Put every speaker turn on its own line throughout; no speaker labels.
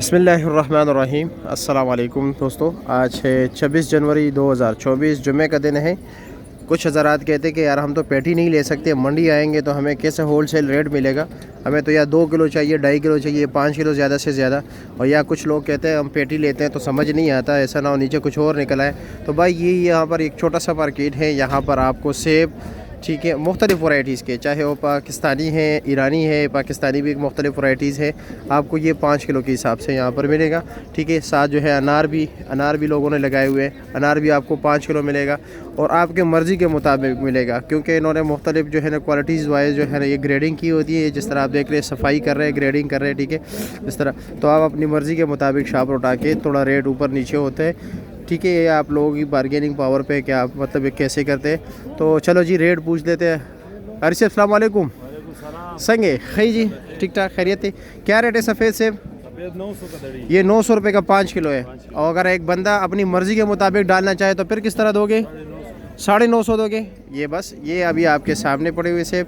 बिस्मिल्लाहिर्रहमानिर्रहीम। अस्सलाम वालेकुम दोस्तों, आज है 26 जनवरी 2024, जुम्मे का दिन है। कुछ हज़रात कहते हैं कि यार हम तो पेटी नहीं ले सकते, मंडी आएंगे तो हमें कैसे होल सेल रेट मिलेगा, हमें तो या 2 किलो चाहिए, 2.5 किलो चाहिए, 5 किलो ज़्यादा से ज़्यादा। और या कुछ लोग कहते हैं हम पेटी लेते हैं तो समझ नहीं आता, ऐसा ना हो नीचे कुछ और निकला है। तो भाई ये यहाँ पर एक छोटा सा मार्केट है, यहाँ पर आपको सेब, ठीक है, मुख्तलिफ़ वैराइटीज़ के, चाहे वो पाकिस्तानी है, ईरानी है, पाकिस्तानी भी मुख्तलिफ़ वैराइटीज़ है, आपको ये 5 किलो के हिसाब से यहाँ पर मिलेगा। ठीक है, साथ जो है अनार भी लोगों ने लगाए हुए हैं, अनार भी आपको 5 किलो मिलेगा और आपके मर्ज़ी के मुताबिक मिलेगा, क्योंकि इन्होंने मुख्तलिफ़ जो है ना क्वालिटीज़ वाइज जो है ना ये ग्रेडिंग की होती है। जिस तरह आप देख रहे हैं सफाई कर रहे हैं, ग्रेडिंग कर रहे हैं, ठीक है, इस तरह। तो आप अपनी मर्ज़ी के मुताबिक शाप उठा के थोड़ा रेट ऊपर नीचे होते हैं, ठीक है। ये आप लोगों की बारगेनिंग पावर पे क्या आप मतलब कैसे करते हैं। तो चलो जी रेट पूछ लेते हैं। अरशद अस्सलाम वालेकुम। संगे खई जी, ठीक ठाक खैरियत है। क्या रेट है सफ़ेद सेब?
900 का दड़ी।
ये 900 रुपये का 5 किलो है। और अगर एक बंदा अपनी मर्ज़ी के मुताबिक डालना चाहे तो फिर किस तरह दोगे? 950 दोगे। ये बस ये अभी आपके सामने पड़े हुए सेब,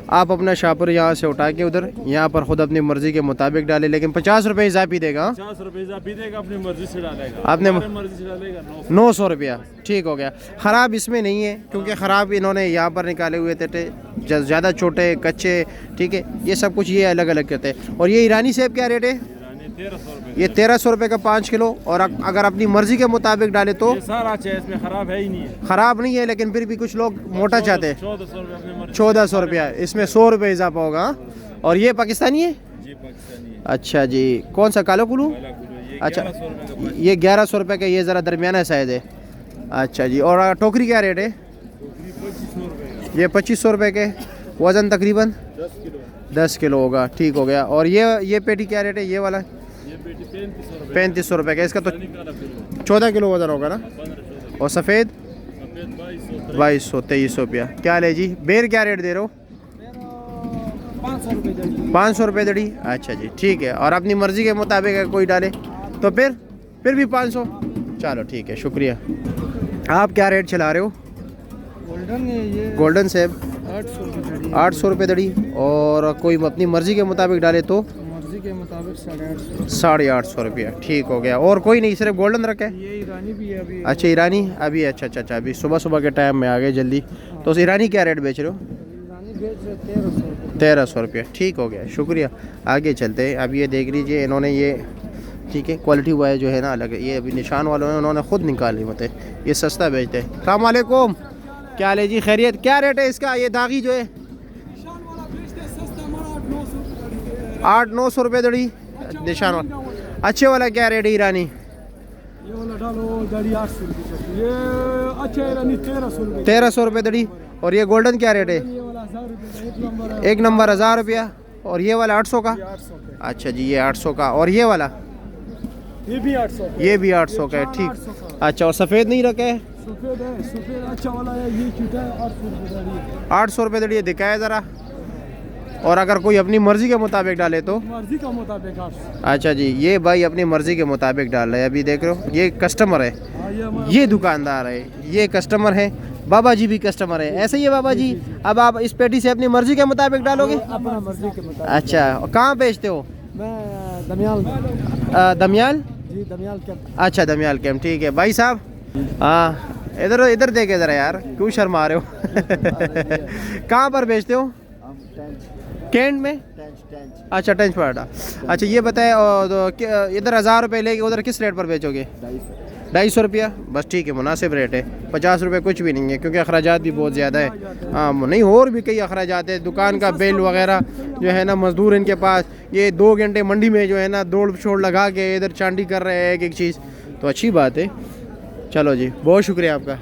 आप अपना शापर यहाँ से उठा के उधर यहाँ पर ख़ुद अपनी मर्ज़ी के मुताबिक डाले, लेकिन 50 रुपये इजाफी देगा।
50 रुपये इजाफी देगा, अपनी मर्जी से डालेगा,
आपने
मर्जी से डालेगा
900 रुपया, ठीक हो गया। ख़राब इसमें नहीं है, क्योंकि ख़राब इन्होंने यहाँ पर निकाले हुए थे, ज़्यादा छोटे कच्चे, ठीक है, ये सब कुछ ये अलग अलग करते हैं। और ये ईरानी सेब क्या रेट है?
1300 रुपये।
ये 1300 रुपये का 5 किलो। और अगर अपनी मर्ज़ी के मुताबिक डाले तो
सारा चाहिए, इसमें ख़राब है ही नहीं है।
ख़राब नहीं है, लेकिन फिर भी कुछ लोग मोटा चाहते हैं।
1400
रुपया, इसमें 100 रुपये इजाफा होगा। और ये पाकिस्तानी है
जी, पाकिस्तानी है।
अच्छा जी, कौन सा कालो कुलू? अच्छा, ये 1100 रुपये का, ये ज़रा दरमियाना साइज़ है। अच्छा जी, और टोकरी क्या रेट है? 2500 रुपये के, वज़न तकरीबन 10 किलो होगा, ठीक हो गया। और ये पेटी क्या रेट है? ये वाला 3500 रुपये का, इसका तो 14 किलो वज़न होगा ना। और सफ़ेद 2200 2300 रुपया। क्या ले जी? बेर क्या रेट दे रहे हो? 500 रुपये दड़ी। अच्छा जी, ठीक है। और अपनी मर्ज़ी के मुताबिक अगर कोई डाले तो फिर भी 500। चलो ठीक है, शुक्रिया। आप क्या रेट चला रहे हो? गोल्डन सेब 800 रुपये दड़ी। और कोई अपनी मर्ज़ी के मुताबिक डाले तो
मर्जी के मुताबिक
850 रुपया, ठीक हो गया। और कोई नहीं, सिर्फ गोल्डन रखा है?
ये ईरानी भी है अभी।
अच्छा ईरानी अभी, अच्छा, अभी सुबह के टाइम में आ गए जल्दी। तो उस ईरानी क्या रेट बेच रहे हो?
ईरानी बेच रहे
1300 रुपया, ठीक हो गया, शुक्रिया। आगे चलते हैं। अब ये देख लीजिए, इन्होंने ये, ठीक है, क्वालिटी वाइज जो है ना अलग है। ये अभी निशान वालों ने उन्होंने ख़ुद निकाली होते, ये सस्ता बेचते हैं। अस्सलाम वालेकुम, क्या ले जी खैरियत? क्या रेट है इसका? ये दागी जो है 800-900 रुपये दड़ी, निशान वाला। अच्छे वाला क्या रेट है ईरानी?
ये वाला डालो दड़ी 800 रुपये। ये अच्छा ईरानी
1300 रुपये दड़ी। और ये गोल्डन क्या रेट है?
ये वाला 1000 रुपये का,
1 नंबर 1000 रुपया। और ये वाला 800 का?
800 का।
अच्छा जी, ये 800 का। और ये वाला?
ये भी 800 का।
ये भी 800 का है, ठीक। अच्छा, और सफ़ेद नहीं रखे है?
सफ़ेद है, सफ़ेद अच्छा वाला है, ये छोटा है, 800 रुपये दड़ी।
800 रुपये दड़ी दिखाए ज़रा। और अगर कोई अपनी मर्ज़ी के मुताबिक डाले तो?
मर्जी का मुताबिक 800।
अच्छा जी, ये भाई अपनी मर्ज़ी के मुताबिक डाल रहे हैं। अभी देख रहे हो, ये कस्टमर है, ये दुकानदार है, ये कस्टमर है, बाबा जी भी कस्टमर है। ऐसे ही है बाबा जी। अब आप इस पेटी से अपनी मर्ज़ी के मुताबिक डालोगे?
अपना मर्जी के मुताबिक।
अच्छा, कहाँ बेचते हो?
मैं दमियाल
दमियाल
जी, दमियाल कैंप।
अच्छा, दमियाल कैंप, ठीक है भाई साहब। हाँ, इधर देखे ज़रा यार, क्यों शर्मा रहे हो? कहाँ पर बेचते हो? कैंट में? अच्छा, टेंच पड़ा। अच्छा, ये बताए इधर 1000 रुपये लेके उधर किस रेट पर बेचोगे? 250 रुपया, बस ठीक है, मुनासिब रेट है। 50 रुपये कुछ भी नहीं है, क्योंकि अखराजात भी बहुत ज़्यादा है। हाँ नहीं, और भी कई अखराजात है, दुकान का बिल वगैरह जो है ना, मज़दूर इनके पास, ये 2 घंटे मंडी में जो है ना दौड़ छोड़ लगा के इधर चांदी कर रहे हैं एक चीज़, तो अच्छी बात है। चलो जी, बहुत शुक्रिया आपका।